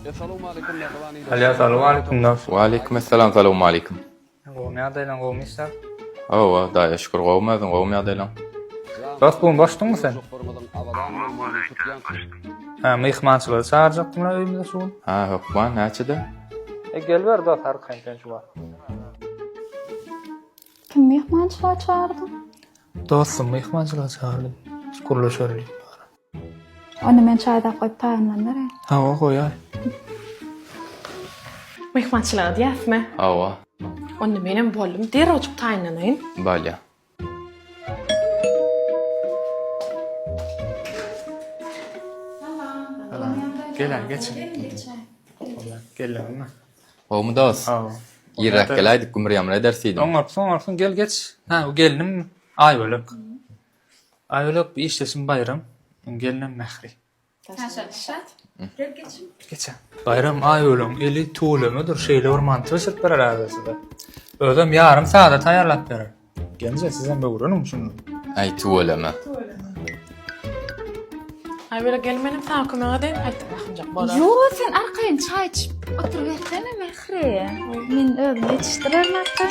السلام عليكم يا اخواني. هلا السلام عليكم ناس. وعليكم السلام السلام عليكم. قوم يا دaylan قوم ister. اوه دا اشكر قومازın قوم ya daylan. Dostum başladın mı sen? Ha, mehmançılığı çağıracaktım lan evimde şu an. Ha hukman näçede? Gel ver da her kayıttan şu var. Kim mehmançılığa çağırdın? Dostum mehmançılığı çağırdım. Kuruluşarlı. Onu men çayda koyup tayinlendir. Ha o koy ay. Mehmançılığa diyəsmi? Ava. Onu mənim bollum deyir oçup tayinlanayın. Balya. Gel geçin. Gel lan. Qawmy das. Ha. Ýerek gelaydyk gümrüýem ne dersidim? Oňarpsın gel geç. Ha o gelinim Aýbölek. Aýbölek bir işlesin bayram. Gelinim Mehri. Geçen. Bayram Aýbölek eli tuğlamıdır şeyle ormantı sırtlar arasında. Özüm yarım saate tayarlap berer. Gençe sizden bir uğranım şunu. Ay tuwalama. Ay böyle gelmenim tahakkümüne deyim haydi bakımcak bolar. Yo sen arkayın çay içip oturuversene Mehri. Men özüm yetiştiririm hatta.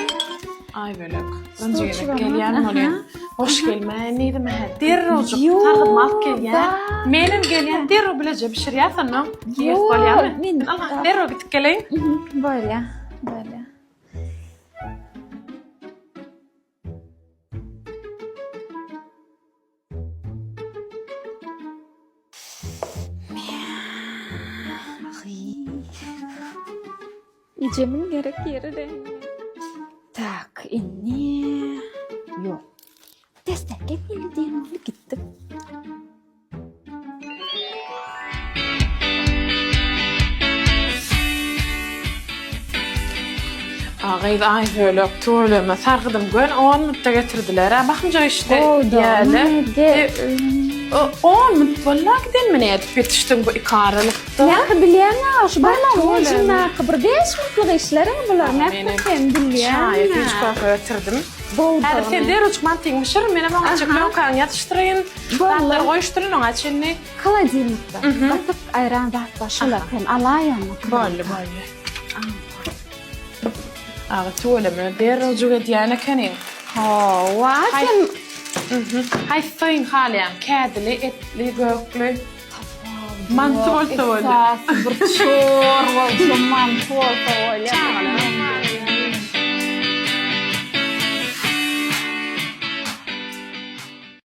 Ay böyle. Stoç Önce var, gelýän aha. bolýan. Hoş gelme, neydi mehe? Derre oçup Yo, targym alıp gelýän. da. Menim gelýän derre bilece pişirýärsen, keyif Yo, bolýarmy? men- Allah, derre gitip geleýin. Böyle. Böyle. İcemin gerek yeri de. Tak ini. Yok. Destekle bildiğin oldu gitti. Ağaydı ay böyle tuğlama sargıdım gön 10 minutta getirdiler. Ha bakımca işte Oldu. yani. De. 10 minut vallahi gidin mi edip yetiştim bu ikarılıkta. Ya bilýän şu bana tuğla. hocuna kıbır 5 minutlyk işlerim bular. Ne yapayım bilýän. Çay hiç kahve getirdim. Boldu. Her sen der uçman tingmişir mene bana çıkıyor kan yatıştırayın. Vallahi. Batlar koyuşturun ona çenni. Холодильникte. Batıp ayran bat başlar. Ben alayım. Bolli. Ağa tuğlama der ucuga diyana kanin. Ha, vaten. Hay sayın haliyam kədili, etli, göklü. Mantı bolsa bolli. Esas bir çor olsun mantı olsa öyle.